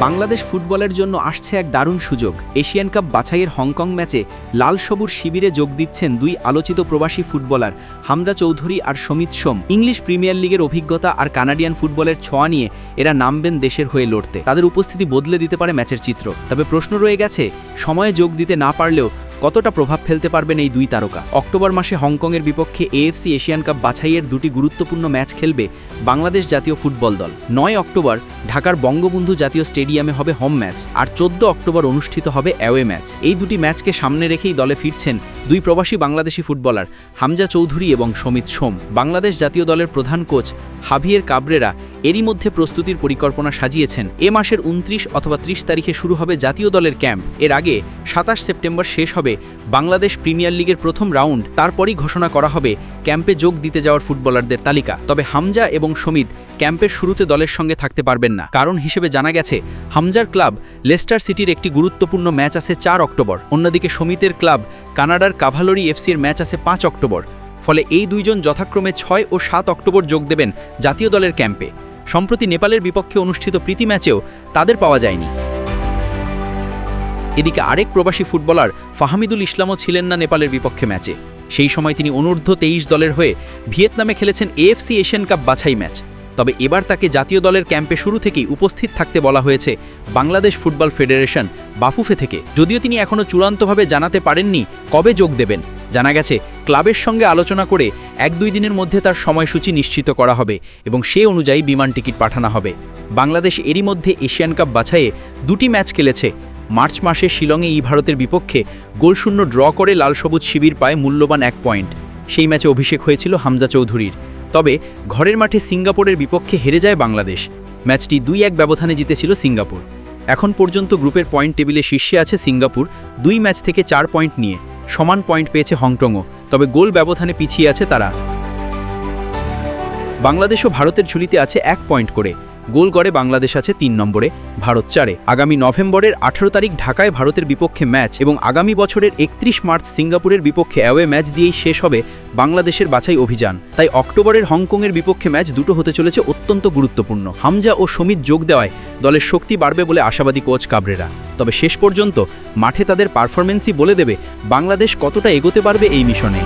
বাংলাদেশ ফুটবলের জন্য আসছে এক দারুণ সুযোগ। এশিয়ান কাপ বাছাইয়ের হংকং ম্যাচে লাল সবুজ শিবিরে যোগ দিচ্ছেন দুই আলোচিত প্রবাসী ফুটবলার হামজা চৌধুরী আর সমিত সোম। ইংলিশ প্রিমিয়ার লিগের অভিজ্ঞতা আর কানাডিয়ান ফুটবলের ছোঁয়া নিয়ে এরা নামবেন দেশের হয়ে লড়তে। তাদের উপস্থিতি বদলে দিতে পারে ম্যাচের চিত্র। তবে প্রশ্ন রয়ে গেছে, সময়ে যোগ দিতে না পারলেও কতটা প্রভাব ফেলতে পারবেন এই দুই তারকা। অক্টোবর মাসে হংকংয়ের বিপক্ষে এএফসি এশিয়ান কাপ বাছাইয়ের দুটি গুরুত্বপূর্ণ ম্যাচ খেলবে বাংলাদেশ জাতীয় ফুটবল দল। 9 অক্টোবর ঢাকার বঙ্গবন্ধু জাতীয় স্টেডিয়ামে হবে হোম ম্যাচ, আর 14 অক্টোবর অনুষ্ঠিত হবে অ্যাওয়ে ম্যাচ। এই দুটি ম্যাচকে সামনে রেখেই দলে ফিরছেন দুই প্রবাসী বাংলাদেশি ফুটবলার হামজা চৌধুরী এবং সমিত সোম। বাংলাদেশ জাতীয় দলের প্রধান কোচ হাভিয়ের কাবরেরা এরই মধ্যে প্রস্তুতির পরিকল্পনা সাজিয়েছেন। এ মাসের 29 অথবা 30 তারিখে শুরু হবে জাতীয় দলের ক্যাম্প। এর আগে 27 সেপ্টেম্বর শেষ হবে বাংলাদেশ প্রিমিয়ার লিগের প্রথম রাউন্ড। তারপরই ঘোষণা করা হবে ক্যাম্পে যোগ দিতে যাওয়ার ফুটবলারদের তালিকা। তবে হামজা এবং সমিত ক্যাম্পের শুরুতে দলের সঙ্গে থাকতে পারবেন না। কারণ হিসেবে জানা গেছে, হামজার ক্লাব লেস্টার সিটির একটি গুরুত্বপূর্ণ ম্যাচ আছে 4 অক্টোবর। অন্যদিকে সমিতের ক্লাব কানাডার কাভালরি এফসির ম্যাচ আছে 5 অক্টোবর। ফলে এই দুইজন যথাক্রমে 6 ও 7 অক্টোবর যোগ দেবেন জাতীয় দলের ক্যাম্পে। সম্প্রতি নেপালের বিপক্ষে অনুষ্ঠিত প্রীতি ম্যাচেও তাদের পাওয়া যায়নি। এদিকে আরেক প্রবাসী ফুটবলার ফাহামিদুল ইসলামও ছিলেন না নেপালের বিপক্ষে ম্যাচে। সেই সময় তিনি অনূর্ধ্ব 23 দলের হয়ে ভিয়েতনামে খেলেছেন এএফসি এশিয়ান কাপ বাছাই ম্যাচ। তবে এবার তাকে জাতীয় দলের ক্যাম্পে শুরু থেকেই উপস্থিত থাকতে বলা হয়েছে বাংলাদেশ ফুটবল ফেডারেশন বাফুফে থেকে। যদিও তিনি এখনও চূড়ান্তভাবে জানাতে পারেননি কবে যোগ দেবেন। জানা গেছে, ক্লাবের সঙ্গে আলোচনা করে 1-2 দিনের মধ্যে তার সময়সূচি নিশ্চিত করা হবে এবং সে অনুযায়ী বিমান টিকিট পাঠানো হবে। বাংলাদেশ এরই মধ্যে এশিয়ান কাপ বাছাইয়ে 2টি ম্যাচ খেলেছে। মার্চ মাসে শিলংয়ে ভারতের বিপক্ষে গোলশূন্য ড্র করে লাল সবুজ শিবির পায় মূল্যবান 1 পয়েন্ট। সেই ম্যাচে অভিষেক হয়েছিল হামজা চৌধুরীর। তবে ঘরের মাঠে সিঙ্গাপুরের বিপক্ষে হেরে যায় বাংলাদেশ। ম্যাচটি 2-1 ব্যবধানে জিতেছিল সিঙ্গাপুর। এখন পর্যন্ত গ্রুপের পয়েন্ট টেবিলে শীর্ষে আছে সিঙ্গাপুর 2 ম্যাচ থেকে 4 পয়েন্ট নিয়ে। সমান পয়েন্ট পেয়েছে হংকংও, তবে গোল ব্যবধানে পিছিয়ে আছে তারা। বাংলাদেশও ভারতের ঝুলিতে আছে 1 পয়েন্ট করে। গোল গড়ে বাংলাদেশ আছে 3 নম্বরে, ভারত 4-এ। আগামী নভেম্বরের 18 তারিখ ঢাকায় ভারতের বিপক্ষে ম্যাচ এবং আগামী বছরের 31 মার্চ সিঙ্গাপুরের বিপক্ষে অ্যাওয়ে ম্যাচ দিয়েই শেষ হবে বাংলাদেশের বাছাই অভিযান। তাই অক্টোবরের হংকংয়ের বিপক্ষে ম্যাচ দুটো হতে চলেছে অত্যন্ত গুরুত্বপূর্ণ। হামজা ও সমিত যোগ দেওয়ায় দলের শক্তি বাড়বে বলে আশাবাদী কোচ কাবরেরা। তবে শেষ পর্যন্ত মাঠে তাদের পারফরমেন্সই বলে দেবে বাংলাদেশ কতটা এগোতে পারবে এই মিশনে।